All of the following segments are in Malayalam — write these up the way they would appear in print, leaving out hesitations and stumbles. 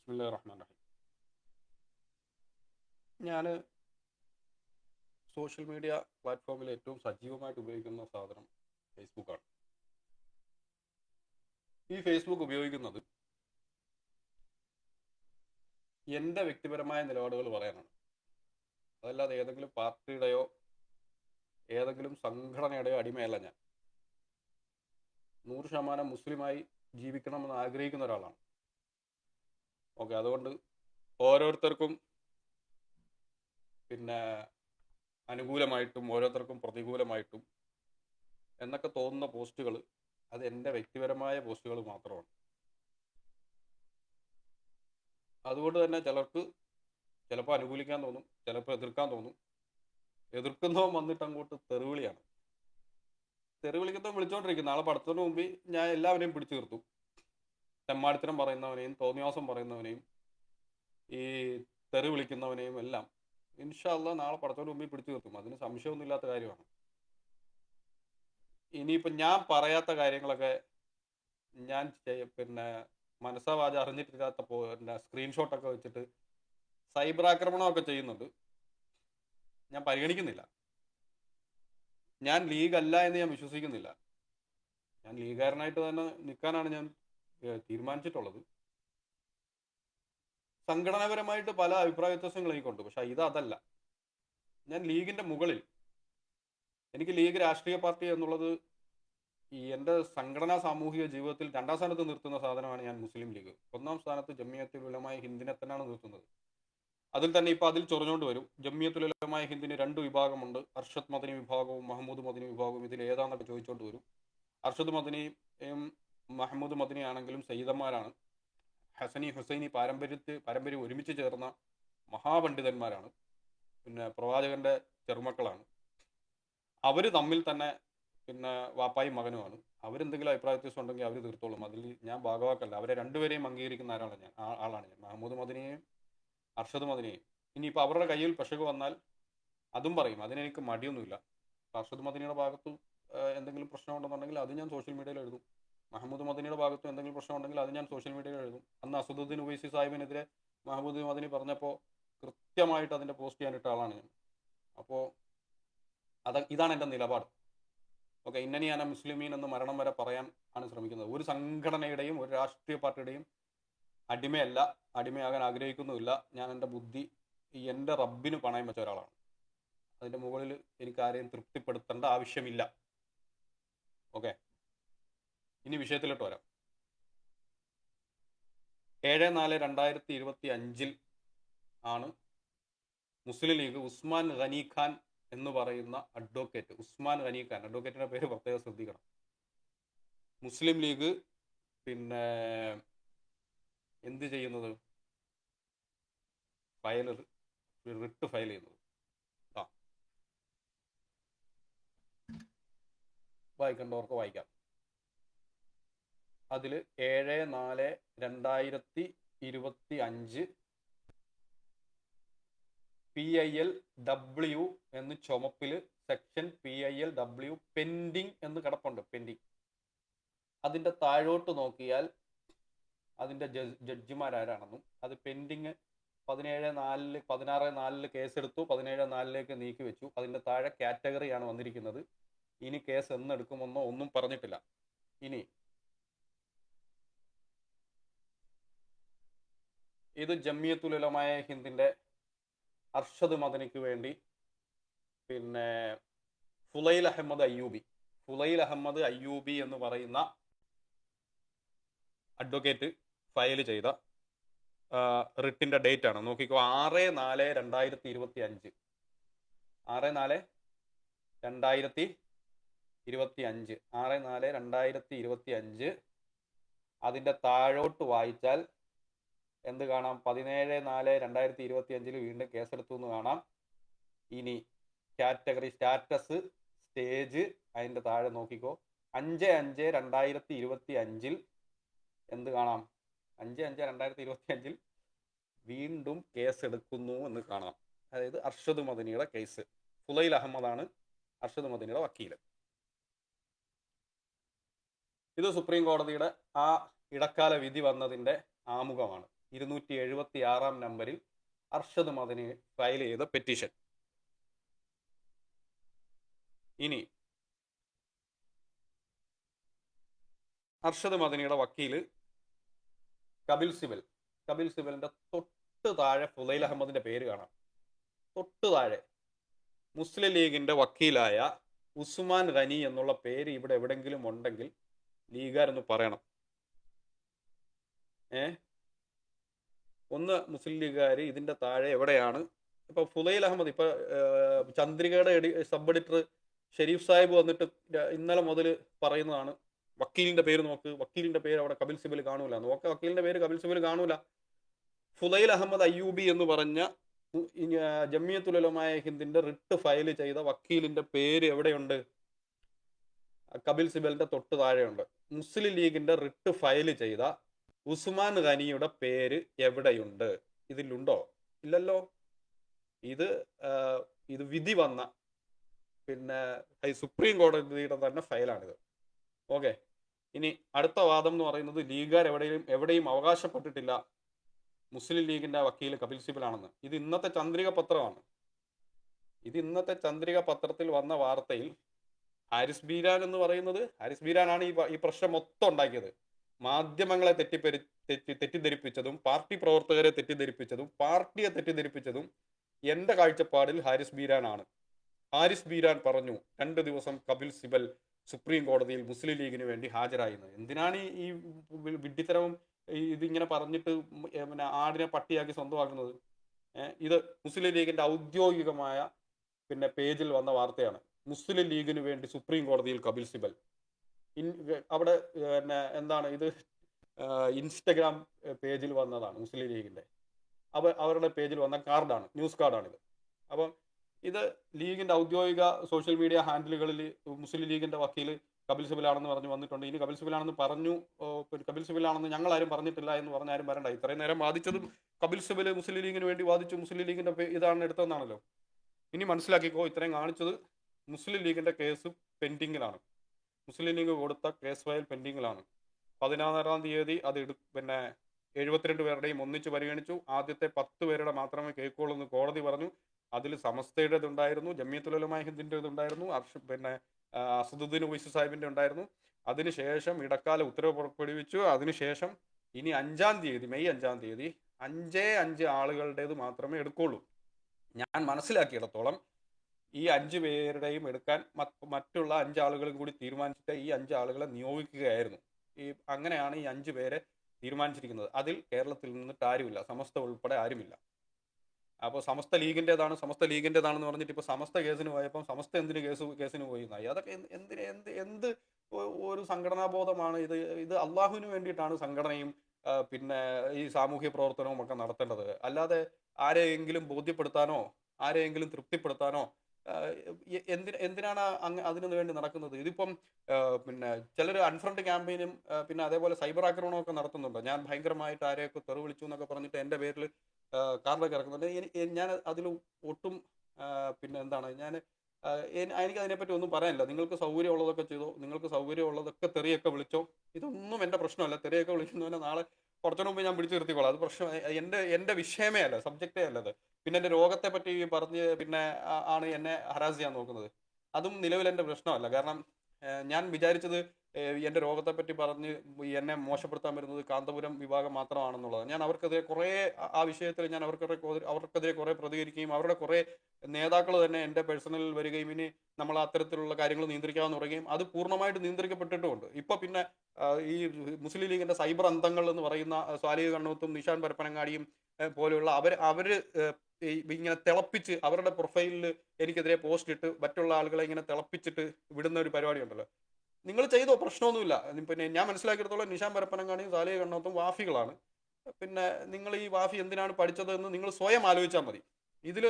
ബിസ്മില്ലാഹിർ റഹ്മാൻ റഹീം. ഞാൻ സോഷ്യൽ മീഡിയ പ്ലാറ്റ്ഫോമിൽ ഏറ്റവും സജീവമായിട്ട് ഉപയോഗിക്കുന്ന സാധനം ഫേസ്ബുക്കാണ്. ഈ ഫേസ്ബുക്ക് ഉപയോഗിക്കുന്നത് എൻ്റെ വ്യക്തിപരമായ നിലപാടുകൾ പറയാനാണ്. അതല്ലാതെ ഏതെങ്കിലും പാർട്ടിയുടെയോ ഏതെങ്കിലും സംഘടനയുടെയോ അടിമയല്ല ഞാൻ. 100% മുസ്ലിമായി ജീവിക്കണമെന്ന് ആഗ്രഹിക്കുന്ന ഒരാളാണ്. ഓക്കെ, അതുകൊണ്ട് ഓരോരുത്തർക്കും പിന്നെ അനുകൂലമായിട്ടും ഓരോരുത്തർക്കും പ്രതികൂലമായിട്ടും എന്നൊക്കെ തോന്നുന്ന പോസ്റ്റുകൾ അത് എൻ്റെ വ്യക്തിപരമായ പോസ്റ്റുകൾ മാത്രമാണ്. അതുകൊണ്ട് തന്നെ ചിലർക്ക് ചിലപ്പോൾ അനുകൂലിക്കാൻ തോന്നും, ചിലപ്പോൾ എതിർക്കാൻ തോന്നും. എതിർക്കുന്നവൻ വന്നിട്ട് അങ്ങോട്ട് തെറിവിളിയാണ്. തെറിവിളിക്കുന്നവൻ വിളിച്ചോണ്ടിരിക്കും. നാളെ പടത്തിന് മുമ്പിൽ ഞാൻ എല്ലാവരെയും പിടിച്ചു നിർത്തും. തെമ്മാടിത്തരം പറയുന്നവനെയും തോന്നിയാസം പറയുന്നവനെയും ഈ തെറി വിളിക്കുന്നവനെയും എല്ലാം ഇൻഷാ അല്ലാഹ് നാളെ പടത്തിന് മുമ്പിൽ പിടിച്ചു നിർത്തും. അതിന് സംശയമൊന്നുമില്ലാത്ത കാര്യമാണ്. ഇനിയിപ്പം ഞാൻ പറയാത്ത കാര്യങ്ങളൊക്കെ ഞാൻ പിന്നെ മനസ്സാവാച അറിഞ്ഞിട്ടില്ലാത്ത പിന്നെ സ്ക്രീൻഷോട്ടൊക്കെ വെച്ചിട്ട് സൈബർ ആക്രമണമൊക്കെ ചെയ്യുന്നുണ്ട്. ഞാൻ പരിഗണിക്കുന്നില്ല. ഞാൻ ലീഗ് അല്ല എന്ന് ഞാൻ വിശ്വസിക്കുന്നില്ല. ഞാൻ ലീഗുകാരനായിട്ട് തന്നെ നിൽക്കാനാണ് ഞാൻ തീരുമാനിച്ചിട്ടുള്ളത്. സംഘടനാപരമായിട്ട് പല അഭിപ്രായ വ്യത്യാസങ്ങൾ എനിക്കുണ്ട്, പക്ഷെ അതല്ല. ഞാൻ ലീഗിന്റെ മുകളിൽ, എനിക്ക് ലീഗ് രാഷ്ട്രീയ പാർട്ടി എന്നുള്ളത് ഈ എൻ്റെ സംഘടനാ സാമൂഹിക ജീവിതത്തിൽ 2ാം സ്ഥാനത്ത് നിർത്തുന്ന സാധനമാണ് ഞാൻ മുസ്ലിം ലീഗ്. 1ാം സ്ഥാനത്ത് ജമിയത്തുൽ ഉലമായ ഹിന്ദിനെ തന്നെയാണ് നിർത്തുന്നത്. അതിൽ തന്നെ ഇപ്പം അതിൽ ചൊറിഞ്ഞുകൊണ്ട് വരും. ജമിയത്തുൽ ഉലമായ ഹിന്ദിന് 2 വിഭാഗമുണ്ട്, അർഷദ് മദനി വിഭാഗവും മഹമ്മൂദ് മദനി വിഭാഗവും. ഇതിൽ ഏതാണെന്നൊക്കെ ചോദിച്ചുകൊണ്ട് വരും. അർഷദ് മദനിയും മഹമ്മൂദ് മദനി ആണെങ്കിലും സയ്യിദന്മാരാണ്. ഹസനി ഹുസൈനി പാരമ്പര്യം ഒരുമിച്ച് ചേർന്ന മഹാപണ്ഡിതന്മാരാണ്. പിന്നെ പ്രവാചകന്റെ ചെറുമക്കളാണ്. അവർ തമ്മിൽ തന്നെ പിന്നെ വാപ്പായും മകനുമാണ്. അവരെന്തെങ്കിലും അഭിപ്രായ വ്യത്യാസം ഉണ്ടെങ്കിൽ അവർ തീർത്തോളും. അതിൽ ഞാൻ ഭാഗവാക്കല്ല. അവരെ രണ്ടുപേരെയും അംഗീകരിക്കുന്ന ആളാണ് ഞാൻ. മഹമ്മൂദ് മദനിയെയും അർഷദ് മദനിയെയും. ഇനിയിപ്പോൾ അവരുടെ കയ്യിൽ പെശക് വന്നാൽ അതും പറയും. അതിനെനിക്ക് മടിയൊന്നുമില്ല. അർഷദ് മദനിയുടെ ഭാഗത്ത് എന്തെങ്കിലും പ്രശ്നമുണ്ടെന്നുണ്ടെങ്കിൽ അത് ഞാൻ സോഷ്യൽ മീഡിയയിൽ എഴുതും. മഹമ്മൂദ് മദനിയുടെ ഭാഗത്തും എന്തെങ്കിലും പ്രശ്നമുണ്ടെങ്കിൽ അത് ഞാൻ സോഷ്യൽ മീഡിയയിൽ എഴുതും. അന്ന് അസദുദ്ദീൻ ഉവൈസി സാഹിബിനെതിരെ മഹമ്മൂദ് മദനി പറഞ്ഞപ്പോൾ കൃത്യമായിട്ട് അതിൻ്റെ പോസ്റ്റ് ചെയ്യാനിട്ട ആളാണ് ഞാൻ. അപ്പോൾ ഇതാണ് എൻ്റെ നിലപാട്. ഓക്കെ, ഇന്നനി ഞാൻ മുസ്ലിമീൻ എന്ന് മരണം വരെ പറയാൻ ആണ് ശ്രമിക്കുന്നത്. ഒരു സംഘടനയുടെയും ഒരു രാഷ്ട്രീയ പാർട്ടിയുടെയും അടിമയല്ല, അടിമയാകാൻ ആഗ്രഹിക്കുന്നുമില്ല. ഞാൻ എൻ്റെ ബുദ്ധി എൻ്റെ റബ്ബിന് പണയം വെച്ച ഒരാളാണ്. അതിൻ്റെ മുകളിൽ എനിക്ക് ആരെയും തൃപ്തിപ്പെടുത്തേണ്ട ആവശ്യമില്ല. ഓക്കെ, ഇനി വിഷയത്തിലോട്ട് വരാം. 7/4/2025 ആണ് മുസ്ലിം ലീഗ് ഉസ്മാൻ ഖനി ഖാൻ എന്ന് പറയുന്ന അഡ്വക്കേറ്റ്, ഉസ്മാൻ ഖനി ഖാൻ, അഡ്വക്കേറ്റിന്റെ പേര് പ്രത്യേകം ശ്രദ്ധിക്കണം. മുസ്ലിം ലീഗ് പിന്നെ എന്ത് ചെയ്യുന്നത്, റിട്ട് ഫയൽ ചെയ്യുന്നത്. വായിക്കേണ്ടവർക്ക് വായിക്കാം. അതിൽ 7/4/2025 PILW എന്ന് ചുമപ്പിൽ സെക്ഷൻ PILW പെൻഡിങ് എന്ന് കിടപ്പുണ്ട്. പെൻഡിങ്. അതിൻ്റെ താഴോട്ട് നോക്കിയാൽ അതിൻ്റെ ജഡ്ജിമാരാരാണെന്നും അത് പെൻഡിങ് 16/4 കേസെടുത്തു, 17/4 നീക്കി വെച്ചു. അതിൻ്റെ താഴെ കാറ്റഗറിയാണ് വന്നിരിക്കുന്നത്. ഇനി കേസ് എന്നെടുക്കുമെന്നോ ഒന്നും പറഞ്ഞിട്ടില്ല. ഇനി ഇത് ജമിയത്തുൽ ഉലമായ ഹിന്ദിന്റെ അർഷദ് മദനിക്ക് വേണ്ടി പിന്നെ ഫുലൈൽ അഹമ്മദ് അയ്യൂബി എന്ന് പറയുന്ന അഡ്വക്കേറ്റ് ഫയൽ ചെയ്ത റിട്ടിന്റെ ഡേറ്റ് ആണ്. നോക്കിക്കോ, 6/4/2025. 6/4/2025. 6/4/2025. അതിന്റെ താഴോട്ട് വായിച്ചാൽ എന്ത് കാണാം? 17/4/2025 വീണ്ടും കേസെടുത്തു എന്ന് കാണാം. ഇനി കാറ്റഗറി, സ്റ്റാറ്റസ്, സ്റ്റേജ്, അതിന്റെ താഴെ നോക്കിക്കോ 5/5/2025 എന്ത് കാണാം? 5/5/2025 വീണ്ടും കേസെടുക്കുന്നു എന്ന് കാണാം. അതായത് അർഷദ് മദനിയുടെ കേസ്. ഫുലൈൽ അഹമ്മദാണ് അർഷദ് മദനിയുടെ വക്കീല്. ഇത് സുപ്രീം കോടതിയുടെ ആ ഇടക്കാല വിധി വന്നതിന്റെ ആമുഖമാണ്. 276 നമ്പറിൽ അർഷദ് മദനി ഫയൽ ചെയ്ത പെറ്റീഷൻ. ഇനി അർഷദ് മദനിയുടെ വക്കീല് കപിൽ സിബലിന്റെ തൊട്ട് താഴെ ഫുലൈൽ അഹമ്മദിന്റെ പേര് കാണാം. തൊട്ട് താഴെ മുസ്ലിം ലീഗിന്റെ വക്കീലായ ഉസ്മാൻ ഖനി എന്നുള്ള പേര് ഇവിടെ എവിടെങ്കിലും ഉണ്ടെങ്കിൽ ലീഗുകാരൊന്ന് പറയണം. ഒന്ന് മുസ്ലിം ലീഗുകാർ ഇതിന്റെ താഴെ എവിടെയാണ്? ഇപ്പൊ ഫുലൈൽ അഹമ്മദ്, ഇപ്പൊ ചന്ദ്രികയുടെ സബ് എഡിറ്റർ ഷെരീഫ് സാഹിബ് വന്നിട്ട് ഇന്നലെ മുതൽ പറയുന്നതാണ്, വക്കീലിന്റെ പേര് നോക്ക്, വക്കീലിന്റെ പേര് അവിടെ കപിൽ സിബൽ കാണൂല, നോക്ക വക്കീലിന്റെ പേര് കപിൽ സിബൽ കാണൂല. ഫുലൈൽ അഹമ്മദ് അയ്യൂബി എന്ന് പറഞ്ഞ ജമിയത്തുൽ ഉലമായ ഹിന്ദിന്റെ റിട്ട് ഫയൽ ചെയ്ത വക്കീലിന്റെ പേര് എവിടെയുണ്ട്? കപിൽ സിബലിന്റെ തൊട്ട് താഴെയുണ്ട്. മുസ്ലിം ലീഗിന്റെ റിട്ട് ഫയൽ ചെയ്ത ഉസ്മാൻ ഖനിയുടെ പേര് എവിടെയുണ്ട്? ഇതിലുണ്ടോ? ഇല്ലല്ലോ. ഇത് വിധി വന്ന പിന്നെ സുപ്രീം കോടതിയുടെ തന്നെ ഫയലാണിത്. ഓക്കെ. ഇനി അടുത്ത വാദം എന്ന് പറയുന്നത് ലീഗുകാർ എവിടെയും അവകാശപ്പെട്ടിട്ടില്ല മുസ്ലിം ലീഗിന്റെ വക്കീൽ കപിൽ സിബലാണെന്ന്. ഇത് ഇന്നത്തെ ചന്ദ്രിക പത്രമാണ്. ഇന്നത്തെ ചന്ദ്രിക പത്രത്തിൽ വന്ന വാർത്തയിൽ ഹാരിസ് ബീരാൻ എന്ന് പറയുന്നത്, ഹാരിസ് ബീരാനാണ് ഈ പ്രശ്നം മൊത്തം ഉണ്ടാക്കിയത്. മാധ്യമങ്ങളെ തെറ്റിദ്ധരിപ്പിച്ചതും പാർട്ടി പ്രവർത്തകരെ തെറ്റിദ്ധരിപ്പിച്ചതും പാർട്ടിയെ തെറ്റിദ്ധരിപ്പിച്ചതും എന്റെ കാഴ്ചപ്പാടിൽ ഹാരിസ് ബീരാനാണ്. ഹാരിസ് ബീരാൻ പറഞ്ഞു 2 ദിവസം കപിൽ സിബൽ സുപ്രീം കോടതിയിൽ മുസ്ലിം ലീഗിന് വേണ്ടി ഹാജരായിരുന്നത്. എന്തിനാണ് ഈ വിഡ്ഢിത്തരവും ഇതിങ്ങനെ പറഞ്ഞിട്ട് പിന്നെ ആടിനെ പട്ടിയാക്കി സ്വന്തമാക്കുന്നത്? ഇത് മുസ്ലിം ലീഗിന്റെ ഔദ്യോഗികമായ പിന്നെ പേജിൽ വന്ന വാർത്തയാണ്. മുസ്ലിം ലീഗിന് വേണ്ടി സുപ്രീം കോടതിയിൽ കപിൽ സിബൽ. അവിടെ പിന്നെ എന്താണ് ഇത്? ഇൻസ്റ്റഗ്രാം പേജിൽ വന്നതാണ് മുസ്ലിം ലീഗിന്റെ. അവരുടെ പേജിൽ വന്ന കാർഡാണ്, ന്യൂസ് കാർഡാണിത്. അപ്പം ഇത് ലീഗിന്റെ ഔദ്യോഗിക സോഷ്യൽ മീഡിയ ഹാൻഡിലുകളിൽ മുസ്ലിം ലീഗിന്റെ വക്കീൽ കപിൽ സിബലാണെന്ന് പറഞ്ഞു വന്നിട്ടുണ്ട്. ഇനി കപിൽ സിബലാണെന്ന് പറഞ്ഞു, കപിൽ സിബലാണെന്ന് ഞങ്ങളാരും പറഞ്ഞിട്ടില്ല എന്ന് പറഞ്ഞാലും വരണ്ട. ഇത്രയും നേരം വാദിച്ചതും കപിൽ സിബൽ മുസ്ലിം ലീഗിന് വേണ്ടി വാദിച്ചു, മുസ്ലിം ലീഗിന്റെ ഇതാണ് എടുത്തതെന്നാണല്ലോ. ഇനി മനസ്സിലാക്കിക്കോ, ഇത്രയും കാണിച്ചത് മുസ്ലിം ലീഗിന്റെ കേസ് പെൻഡിങ്ങിലാണ്. മുസ്ലിം ലീഗ് കൊടുത്ത കേസ് ഫയൽ പെൻഡിങ്ങിലാണ്. 16-ാം തീയതി അത് പിന്നെ 72 പേരുടെയും ഒന്നിച്ച് പരിഗണിച്ചു. ആദ്യത്തെ 10 പേരുടെ മാത്രമേ കേൾക്കുള്ളൂ എന്ന് കോടതി പറഞ്ഞു. അതിൽ സമസ്തയുടേത് ഉണ്ടായിരുന്നു, ജമിയത്തുൽ ഉലമായ ഹിന്ദിന്റെ ഇതുണ്ടായിരുന്നു, പിന്നെ അസദുദ്ദീൻ ഉവൈസി സാഹിബിന്റെ ഉണ്ടായിരുന്നു. അതിനുശേഷം ഇടക്കാല ഉത്തരവ് പുറപ്പെടുവിച്ചു. അതിനുശേഷം ഇനി 5-ാം തീയതി, മെയ് 5-ാം തീയതി 5 ആളുകളുടേത് മാത്രമേ എടുക്കുള്ളൂ. ഞാൻ മനസ്സിലാക്കിയിടത്തോളം ഈ 5 പേരുടെയും എടുക്കാൻ മറ്റുള്ള 5 ആളുകളും കൂടി തീരുമാനിച്ചിട്ട് ഈ 5 ആളുകളെ നിയോഗിക്കുകയായിരുന്നു. അങ്ങനെയാണ് ഈ 5 പേരെ തീരുമാനിച്ചിരിക്കുന്നത്. അതിൽ കേരളത്തിൽ നിന്നിട്ട് ആരുമില്ല, സമസ്ത ഉൾപ്പെടെ ആരുമില്ല. അപ്പോൾ സമസ്ത ലീഗിൻ്റെതാണെന്ന് പറഞ്ഞിട്ട് ഇപ്പോൾ സമസ്ത കേസിന് പോയപ്പം സമസ്ത എന്തിന് കേസിന് പോയി എന്നായി. അതൊക്കെ എന്ത് ഒരു സംഘടനാബോധമാണ് ഇത്? ഇത് അള്ളാഹുവിന് വേണ്ടിയിട്ടാണ് സംഘടനയും പിന്നെ ഈ സാമൂഹ്യ പ്രവർത്തനവും ഒക്കെ നടത്തേണ്ടത്. അല്ലാതെ ആരെയെങ്കിലും ബോധ്യപ്പെടുത്താനോ ആരെയെങ്കിലും തൃപ്തിപ്പെടുത്താനോ എന്തിനാണ് അതിനു വേണ്ടി നടക്കുന്നത്? ഇതിപ്പം പിന്നെ ചിലർ അൺഫ്രണ്ട് ക്യാമ്പയിനും പിന്നെ അതേപോലെ സൈബർ ആക്രമണമൊക്കെ നടത്തുന്നുണ്ട്. ഞാൻ ഭയങ്കരമായിട്ട് ആരെയൊക്കെ തെറി വിളിച്ചു എന്നൊക്കെ പറഞ്ഞിട്ട് എൻ്റെ പേരിൽ കാർഡൊക്കെ ഇറക്കുന്നുണ്ട്. ഞാൻ അതിൽ ഒട്ടും പിന്നെ എന്താണ്, എനിക്ക് അതിനെപ്പറ്റി ഒന്നും പറയാനില്ല. നിങ്ങൾക്ക് സൗകര്യമുള്ളതൊക്കെ ചെയ്തോ, നിങ്ങൾക്ക് സൗകര്യമുള്ളതൊക്കെ തെറിയൊക്കെ വിളിച്ചോ. ഇതൊന്നും എൻ്റെ പ്രശ്നമല്ല. തെറിയൊക്കെ വിളിക്കുന്നതിന് നാളെ കുറച്ചു മുമ്പ് ഞാൻ പിടിച്ചു നിർത്തിക്കോളാം. അത് പ്രശ്നം എൻ്റെ വിഷയമേ അല്ല, സബ്ജക്റ്റേ അല്ലത്. പിന്നെ എൻ്റെ രോഗത്തെ പറ്റി പറഞ്ഞ് പിന്നെ ആണ് എന്നെ ഹരാസ് ചെയ്യാൻ നോക്കുന്നത്. അതും നിലവിൽ എൻ്റെ പ്രശ്നമല്ല. കാരണം ഞാൻ വിചാരിച്ചത് എൻ്റെ രോഗത്തെപ്പറ്റി പറഞ്ഞ് എന്നെ മോശപ്പെടുത്താൻ വരുന്നത് കാന്തപുരം വിഭാഗം മാത്രമാണെന്നുള്ളത്. ഞാൻ അവർക്കെതിരെ കുറേ ആ വിഷയത്തിൽ ഞാൻ അവർക്കെതിരെ കുറേ പ്രതികരിക്കുകയും അവരുടെ കുറേ നേതാക്കൾ തന്നെ എൻ്റെ പേഴ്സണലിൽ വരികയും ഇനി നമ്മൾ അത്തരത്തിലുള്ള കാര്യങ്ങൾ നിയന്ത്രിക്കാമെന്ന് പറയുകയും അത് പൂർണ്ണമായിട്ട് നിയന്ത്രിക്കപ്പെട്ടിട്ടുമുണ്ട്. ഇപ്പോൾ പിന്നെ ഈ മുസ്ലിം ലീഗിൻ്റെ സൈബർ അന്തങ്ങൾ എന്ന് പറയുന്ന സ്വാലിഹ് കണ്ണൂത്തും നിഷാൻ പരപ്പനങ്ങാടിയും പോലെയുള്ള അവർ ഇങ്ങനെ തിളപ്പിച്ച് അവരുടെ പ്രൊഫൈലിൽ എനിക്കെതിരെ പോസ്റ്റ് ഇട്ട് മറ്റുള്ള ആളുകളെ ഇങ്ങനെ തിളപ്പിച്ചിട്ട് വിടുന്ന ഒരു പരിപാടി ഉണ്ടല്ലോ. നിങ്ങൾ ചെയ്തോ, പ്രശ്നമൊന്നുമില്ല. പിന്നെ ഞാൻ മനസ്സിലാക്കിയെടുത്തോളം നിഷാൻ പരപ്പനങ്ങാടിയും സാലിഹ് കണ്ണൂത്തും വാഫികളാണ്. പിന്നെ നിങ്ങൾ ഈ വാഫി എന്തിനാണ് പഠിച്ചതെന്ന് നിങ്ങൾ സ്വയം ആലോചിച്ചാൽ മതി. ഇതിൽ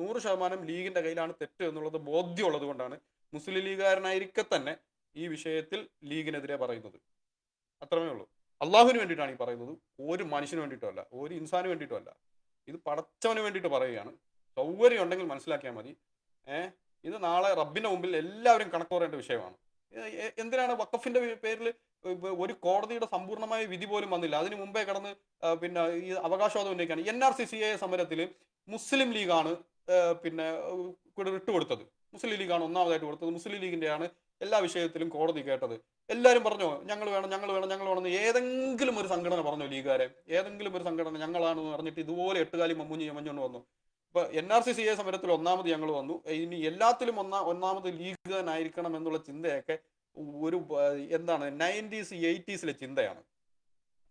100% ലീഗിന്റെ കയ്യിലാണ് തെറ്റ് എന്നുള്ളത് ബോധ്യമുള്ളത് കൊണ്ടാണ് മുസ്ലിം ലീഗുകാരനായിരിക്കെ തന്നെ ഈ വിഷയത്തിൽ ലീഗിനെതിരെ പറയുന്നത്. അത്രമേ ഉള്ളൂ. അള്ളാഹുവിന് വേണ്ടിയിട്ടാണ് ഈ പറയുന്നത്, ഒരു മനുഷ്യന് വേണ്ടിയിട്ടുമല്ല, ഒരു ഇൻസാന് വേണ്ടിയിട്ടുമല്ല. ഇത് പടച്ചവന് വേണ്ടിയിട്ട് പറയുകയാണ്. സൗകര്യം ഉണ്ടെങ്കിൽ മനസ്സിലാക്കിയാൽ മതി. ഇത് നാളെ റബ്ബിന്റെ മുമ്പിൽ എല്ലാവരും കണക്ക് പറയേണ്ട വിഷയമാണ്. എന്തിനാണ് വഖഫിന്റെ പേരിൽ ഒരു കോടതിയുടെ സമ്പൂർണ്ണമായ വിധി പോലും വന്നില്ല. അതിന് മുമ്പേ കടന്ന് പിന്നെ ഈ അവകാശവാദം ഉന്നയിക്കുകയാണ്. NRC-CAA സമരത്തിൽ മുസ്ലിം ലീഗാണ് പിന്നെ വിട്ടുകൊടുത്തത്. മുസ്ലിം ലീഗാണ് ഒന്നാമതായിട്ട് കൊടുത്തത്. മുസ്ലിം ലീഗിന്റെയാണ് എല്ലാ വിഷയത്തിലും കോടതി കേട്ടത്. എല്ലാവരും പറഞ്ഞോ ഞങ്ങൾ വേണം ഞങ്ങൾ വേണം ഞങ്ങൾ വേണമെന്ന് ഏതെങ്കിലും ഒരു സംഘടന പറഞ്ഞോ? ലീഗുകാരെ ഏതെങ്കിലും ഒരു സംഘടന ഞങ്ങളാണെന്ന് പറഞ്ഞിട്ട് ഇതുപോലെ എട്ടുകാലി മമ്മൂഞ്ഞ് ചമഞ്ഞുകൊണ്ട് വന്നു? ഇപ്പൊ NRC-CAA സമരത്തിൽ ഒന്നാമത് ഞങ്ങൾ വന്നു, ഇനി എല്ലാത്തിലും ഒന്നാമത് ലീഗ് തന്നെ ആയിരിക്കണം എന്നുള്ള ചിന്തയൊക്കെ ഒരു എന്താണ് 90s 80s ചിന്തയാണ്.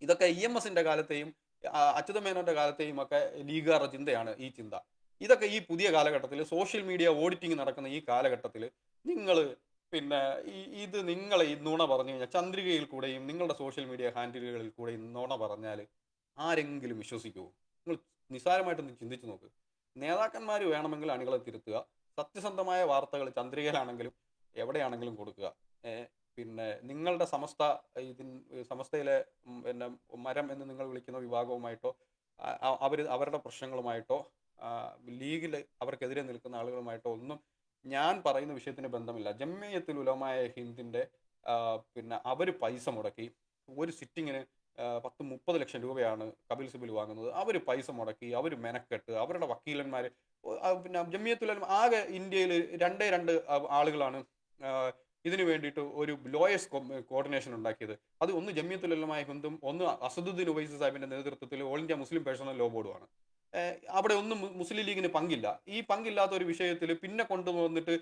ഇതൊക്കെ EMSന്റെ കാലത്തെയും അച്യുതമേനോന്റെ കാലത്തെയും ഒക്കെ ലീഗുകാരുടെ ചിന്തയാണ് ഈ ചിന്ത. ഇതൊക്കെ ഈ പുതിയ കാലഘട്ടത്തിൽ സോഷ്യൽ മീഡിയ ഓഡിറ്റിംഗ് നടക്കുന്ന ഈ കാലഘട്ടത്തിൽ നിങ്ങൾ പിന്നെ ഇത് നിങ്ങൾ ഈ നുണ പറഞ്ഞു കഴിഞ്ഞാൽ ചന്ദ്രികയിൽ കൂടെയും നിങ്ങളുടെ സോഷ്യൽ മീഡിയ ഹാൻഡിലുകളിൽ കൂടെയും നുണ പറഞ്ഞാൽ ആരെങ്കിലും വിശ്വസിക്കുമോ? നിങ്ങൾ നിസ്സാരമായിട്ടൊന്ന് ചിന്തിച്ചു നോക്ക്. നേതാക്കന്മാർ വേണമെങ്കിൽ അണികളെ തിരുത്തുക, സത്യസന്ധമായ വാർത്തകൾ ചന്ദ്രികയിലാണെങ്കിലും എവിടെയാണെങ്കിലും കൊടുക്കുക. പിന്നെ നിങ്ങളുടെ സമസ്തയിലെ പിന്നെ മരം എന്ന് നിങ്ങൾ വിളിക്കുന്ന വിഭാഗവുമായിട്ടോ അവരുടെ പ്രശ്നങ്ങളുമായിട്ടോ ലീഗിൽ അവർക്കെതിരെ നിൽക്കുന്ന ആളുകളുമായിട്ടോ ഒന്നും ഞാൻ പറയുന്ന വിഷയത്തിന് ബന്ധമില്ല. ജംഇയ്യത്തുൽ ഉലമായെ ഹിന്ദിന്റെ പിന്നെ അവർ പൈസ മുടക്കി ഒരു സിറ്റിങ്ങിന് 10-30 ലക്ഷം രൂപയാണ് കപിൽ സിബൽ വാങ്ങുന്നത്. അവർ പൈസ മുടക്കി, അവർ മെനക്കെട്ട്, അവരുടെ വക്കീലന്മാർ പിന്നെ ജംഇയ്യത്തുൽ ഉലമ ആകെ ഇന്ത്യയിൽ 2 ആളുകളാണ് ഇതിനു വേണ്ടിയിട്ട് ഒരു ലോയേഴ്സ് കോർഡിനേഷൻ ഉണ്ടാക്കിയത്. അത് ഒന്ന് ജംഇയ്യത്തുൽ ഉലമാ ഹിന്ദും ഒന്ന് അസദുദ്ദീൻ ഉവൈസി സാഹിബിന്റെ നേതൃത്വത്തിൽ all India Muslim personal law ബോർഡുമാണ്. അവിടെ ഒന്നും മുസ്ലിം ലീഗിന് പങ്കില്ല. ഈ പങ്കില്ലാത്ത ഒരു വിഷയത്തിൽ പിന്നെ കൊണ്ടുവന്നിട്ട്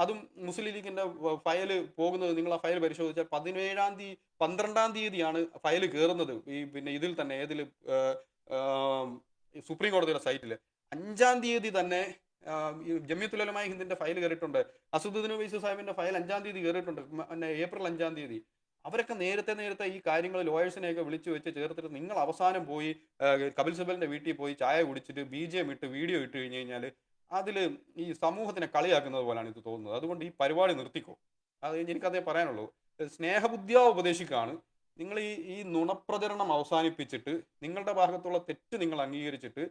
അതും മുസ്ലിം ലീഗിന്റെ ഫയൽ പോകുന്നത്, നിങ്ങൾ ആ ഫയൽ പരിശോധിച്ചാൽ 12-ാം തീയതിയാണ് ഫയൽ കയറുന്നത്. ഈ പിന്നെ ഇതിൽ തന്നെ ഏതിൽ സുപ്രീം കോടതിയുടെ സൈറ്റിൽ 5-ാം തീയതി തന്നെ ജംഇയ്യത്തുൽ ഉലമാ ഹിന്ദിന്റെ ഫയൽ കയറിയിട്ടുണ്ട്. അസദുദ്ദീൻ ഉവൈസി സാഹിബിന്റെ ഫയൽ 5-ാം തീയതി കയറിയിട്ടുണ്ട്, ഏപ്രിൽ 5-ാം തീയതി. അവരൊക്കെ നേരത്തെ ഈ കാര്യങ്ങൾ ലോയേഴ്സിനെയൊക്കെ വിളിച്ചു വെച്ച് ചേർത്തിട്ട് നിങ്ങൾ അവസാനം പോയി കപിൽ സിബലിന്റെ വീട്ടിൽ പോയി ചായ കുടിച്ചിട്ട് BGM ഇട്ട് വീഡിയോ ഇട്ട് കഴിഞ്ഞ് കഴിഞ്ഞാൽ അതിൽ ഈ സമൂഹത്തിനെ കളിയാക്കുന്നത് പോലാണ് ഇത് തോന്നുന്നത്. അതുകൊണ്ട് ഈ പരിപാടി നിർത്തിക്കോ. അത് എനിക്കതേ പറയാനുള്ളൂ. സ്നേഹബുദ്ധിയാ ഉപദേശിക്കാണ്. നിങ്ങൾ ഈ നുണപ്രചരണം അവസാനിപ്പിച്ചിട്ട് നിങ്ങളുടെ ഭാഗത്തുള്ള തെറ്റ് നിങ്ങൾ അംഗീകരിച്ചിട്ട്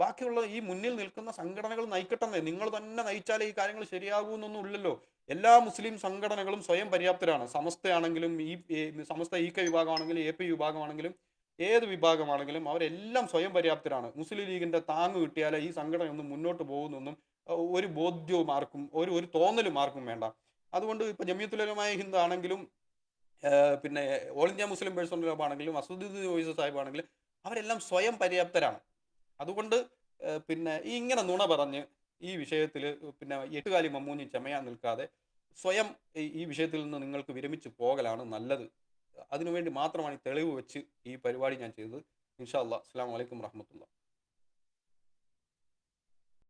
ബാക്കിയുള്ള ഈ മുന്നിൽ നിൽക്കുന്ന സംഘടനകൾ നയിക്കട്ടെന്നേ. നിങ്ങൾ തന്നെ നയിച്ചാലേ ഈ കാര്യങ്ങൾ ശരിയാകൂന്നൊന്നും ഇല്ലല്ലോ. എല്ലാ മുസ്ലിം സംഘടനകളും സ്വയം പര്യാപ്തരാണ്. സമസ്തയാണെങ്കിലും സമസ്ത EK വിഭാഗമാണെങ്കിലും AP വിഭാഗമാണെങ്കിലും ഏത് വിഭാഗമാണെങ്കിലും അവരെല്ലാം സ്വയം പര്യാപ്തരാണ്. മുസ്ലിം ലീഗിന്റെ താങ്ങ് കിട്ടിയാലേ ഈ സംഘടനയൊന്നും മുന്നോട്ട് പോകുന്നൊന്നും ഒരു ബോധ്യവും ആർക്കും ഒരു തോന്നലും ആർക്കും വേണ്ട. അതുകൊണ്ട് ഇപ്പൊ ജംഇയ്യത്തുൽ ഉലമാ ഹിന്ദ് ആണെങ്കിലും പിന്നെ all India Muslim personal law ആണെങ്കിലും അസദുദ്ദീൻ ഉവൈസി സാഹിബ് ആണെങ്കിലും അവരെല്ലാം സ്വയം പര്യാപ്തരാണ്. അതുകൊണ്ട് പിന്നെ ഇങ്ങനെ നുണ പറഞ്ഞ് ഈ വിഷയത്തിൽ പിന്നെ എട്ടുകാലി മമ്മൂഞ്ഞി ചമയാൻ നിൽക്കാതെ സ്വയം ഈ വിഷയത്തിൽ നിന്ന് നിങ്ങൾക്ക് വിരമിച്ച് പോകലാണ് നല്ലത്. അതിനുവേണ്ടി മാത്രമാണ് ഈ തെളിവ് വെച്ച് ഈ പരിപാടി ഞാൻ ചെയ്തത്. ഇൻഷാ അല്ലാഹ്. അസ്സലാമു അലൈക്കും വറഹ്മത്തുള്ളാഹി.